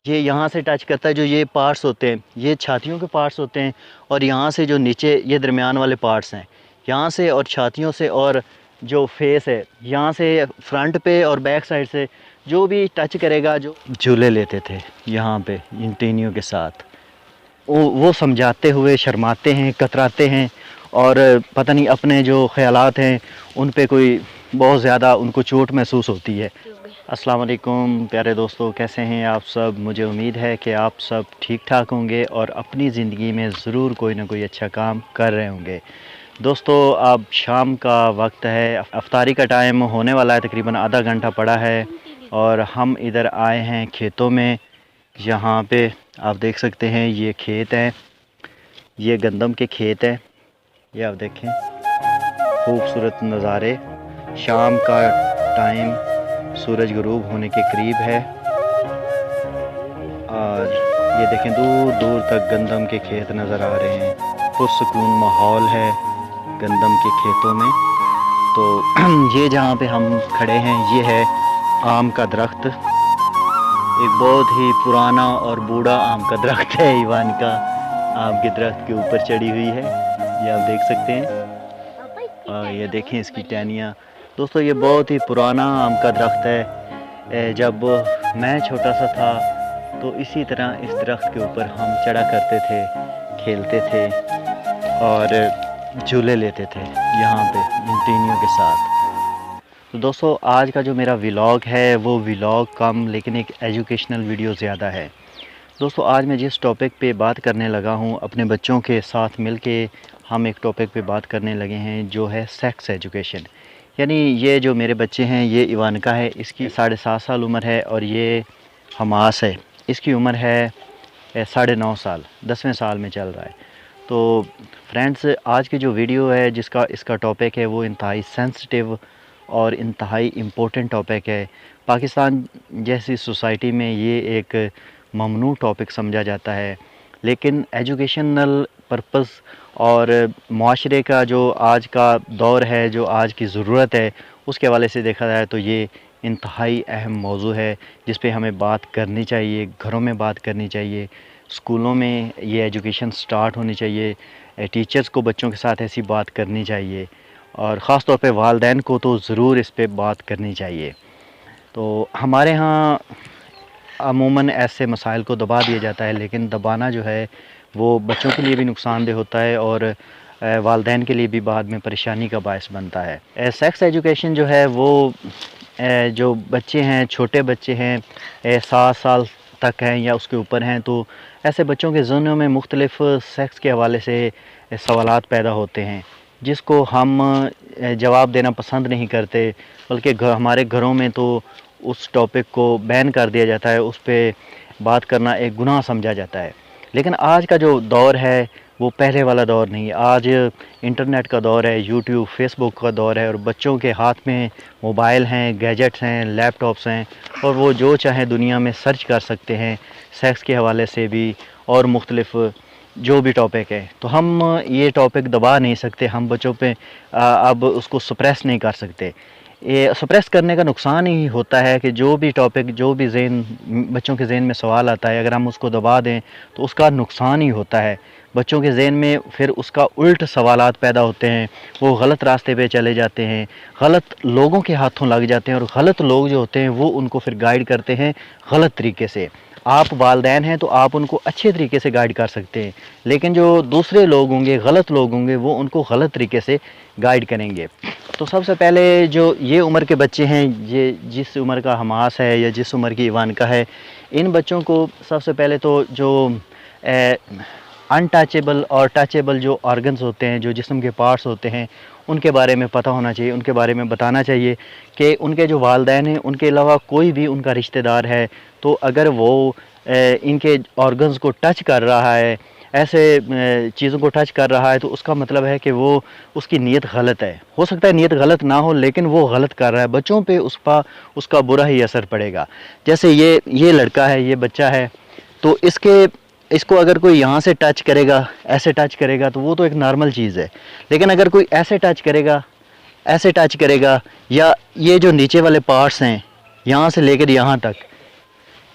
یہ یہاں سے ٹچ کرتا ہے، جو یہ پارٹس ہوتے ہیں یہ چھاتیوں کے پارٹس ہوتے ہیں، اور یہاں سے جو نیچے یہ درمیان والے پارٹس ہیں، یہاں سے اور چھاتیوں سے اور جو فیس ہے یہاں سے فرنٹ پہ اور بیک سائڈ سے جو بھی ٹچ کرے گا، جو جھولے لیتے تھے یہاں پہ ان ٹینیوں کے ساتھ، وہ سمجھاتے ہوئے شرماتے ہیں، کتراتے ہیں، اور پتہ نہیں اپنے جو خیالات ہیں ان پہ کوئی بہت زیادہ ان کو چوٹ محسوس ہوتی ہے۔ السلام علیکم پیارے دوستو، کیسے ہیں آپ سب؟ مجھے امید ہے کہ آپ سب ٹھیک ٹھاک ہوں گے اور اپنی زندگی میں ضرور کوئی نہ کوئی اچھا کام کر رہے ہوں گے۔ دوستو اب شام کا وقت ہے، افطاری کا ٹائم ہونے والا ہے، تقریباً آدھا گھنٹہ پڑا ہے، اور ہم ادھر آئے ہیں کھیتوں میں۔ یہاں پہ آپ دیکھ سکتے ہیں یہ کھیت ہیں، یہ گندم کے کھیت ہیں، یہ آپ دیکھیں خوبصورت نظارے۔ شام کا ٹائم سورج غروب ہونے کے قریب ہے، اور یہ دیکھیں دور دور تک گندم کے کھیت نظر آ رہے ہیں، پرسکون ماحول ہے گندم کے کھیتوں میں۔ تو یہ جہاں پہ ہم کھڑے ہیں یہ ہے آم کا درخت، ایک بہت ہی پرانا اور بوڑھا آم کا درخت ہے، ایوان کا آم کے درخت کے اوپر چڑھی ہوئی ہے، یہ آپ دیکھ سکتے ہیں، اور یہ دیکھیں اس کی ٹہنیاں۔ دوستو یہ بہت ہی پرانا آم کا درخت ہے، جب میں چھوٹا سا تھا تو اسی طرح اس درخت کے اوپر ہم چڑھا کرتے تھے، کھیلتے تھے اور جھولے لیتے تھے یہاں پہ ان ٹینیوں کے ساتھ۔ تو دوستو آج کا جو میرا ولاگ ہے وہ ولاگ کم لیکن ایک ایجوکیشنل ویڈیو زیادہ ہے۔ دوستو آج میں جس ٹاپک پہ بات کرنے لگا ہوں، اپنے بچوں کے ساتھ مل کے ہم ایک ٹاپک پہ بات کرنے لگے ہیں جو ہے سیکس ایجوکیشن۔ یعنی یہ جو میرے بچے ہیں، یہ ایوانکا ہے، اس کی 7.5 سال عمر ہے، اور یہ حماس ہے، اس کی عمر ہے 9.5 سال، 10ویں سال میں چل رہا ہے۔ تو فرینڈز آج کی جو ویڈیو ہے اس کا ٹاپک ہے وہ انتہائی سینسٹیو اور انتہائی امپورٹنٹ ٹاپک ہے۔ پاکستان جیسی سوسائٹی میں یہ ایک ممنوع ٹاپک سمجھا جاتا ہے، لیکن ایجوکیشنل پرپس اور معاشرے کا جو آج کا دور ہے، جو آج کی ضرورت ہے، اس کے حوالے سے دیکھا جائے تو یہ انتہائی اہم موضوع ہے جس پہ ہمیں بات کرنی چاہیے، گھروں میں بات کرنی چاہیے، اسکولوں میں یہ ایجوکیشن سٹارٹ ہونی چاہیے، ٹیچرز کو بچوں کے ساتھ ایسی بات کرنی چاہیے، اور خاص طور پہ والدین کو تو ضرور اس پہ بات کرنی چاہیے۔ تو ہمارے ہاں عموماً ایسے مسائل کو دبا دیا جاتا ہے، لیکن دبانا جو ہے وہ بچوں کے لیے بھی نقصان دہ ہوتا ہے اور والدین کے لیے بھی بعد میں پریشانی کا باعث بنتا ہے۔ سیکس ایجوکیشن جو ہے وہ جو بچے ہیں، چھوٹے بچے ہیں، 7 سال تک ہیں یا اس کے اوپر ہیں، تو ایسے بچوں کے ذہنوں میں مختلف سیکس کے حوالے سے سوالات پیدا ہوتے ہیں جس کو ہم جواب دینا پسند نہیں کرتے، بلکہ ہمارے گھروں میں تو اس ٹاپک کو بین کر دیا جاتا ہے، اس پہ بات کرنا ایک گناہ سمجھا جاتا ہے۔ لیکن آج کا جو دور ہے وہ پہلے والا دور نہیں، آج انٹرنیٹ کا دور ہے، یوٹیوب، فیس بک کا دور ہے، اور بچوں کے ہاتھ میں موبائل ہیں، گیجٹس ہیں، لیپ ٹاپس ہیں، اور وہ جو چاہیں دنیا میں سرچ کر سکتے ہیں سیکس کے حوالے سے بھی اور مختلف جو بھی ٹاپک ہے۔ تو ہم یہ ٹاپک دبا نہیں سکتے، ہم بچوں پہ اب اس کو سپریس نہیں کر سکتے۔ یہ سپریس کرنے کا نقصان ہی ہوتا ہے کہ جو بھی ٹاپک، جو بھی بچوں کے ذہن میں سوال آتا ہے، اگر ہم اس کو دبا دیں تو اس کا نقصان ہی ہوتا ہے۔ بچوں کے ذہن میں پھر اس کا الٹ سوالات پیدا ہوتے ہیں، وہ غلط راستے پہ چلے جاتے ہیں، غلط لوگوں کے ہاتھوں لگ جاتے ہیں، اور غلط لوگ جو ہوتے ہیں وہ ان کو پھر گائیڈ کرتے ہیں غلط طریقے سے۔ آپ والدین ہیں تو آپ ان کو اچھے طریقے سے گائیڈ کر سکتے ہیں، لیکن جو دوسرے لوگ ہوں گے، غلط لوگ ہوں گے، وہ ان کو غلط طریقے سے گائیڈ کریں گے۔ تو سب سے پہلے جو یہ عمر کے بچے ہیں، یہ جس عمر کا حماس ہے یا جس عمر کی ایوانکا ہے، ان بچوں کو سب سے پہلے تو جو انٹچیبل اور ٹچیبل جو آرگنز ہوتے ہیں، جو جسم کے پارٹس ہوتے ہیں، ان کے بارے میں پتہ ہونا چاہیے، ان کے بارے میں بتانا چاہیے کہ ان کے جو والدین ہیں ان کے علاوہ کوئی بھی ان کا رشتہ دار ہے تو اگر وہ ان کے آرگنز کو ٹچ کر رہا ہے، ایسے چیزوں کو ٹچ کر رہا ہے، تو اس کا مطلب ہے کہ وہ اس کی نیت غلط ہے۔ ہو سکتا ہے نیت غلط نہ ہو، لیکن وہ غلط کر رہا ہے، بچوں پہ اس کا برا ہی اثر پڑے گا۔ جیسے یہ لڑکا ہے، یہ بچہ ہے، تو اس کو اگر کوئی یہاں سے ٹچ کرے گا، ایسے ٹچ کرے گا، تو وہ تو ایک نارمل چیز ہے، لیکن اگر کوئی ایسے ٹچ کرے گا، ایسے ٹچ کرے گا، یا یہ جو نیچے والے پارٹس ہیں یہاں سے لے کر یہاں تک،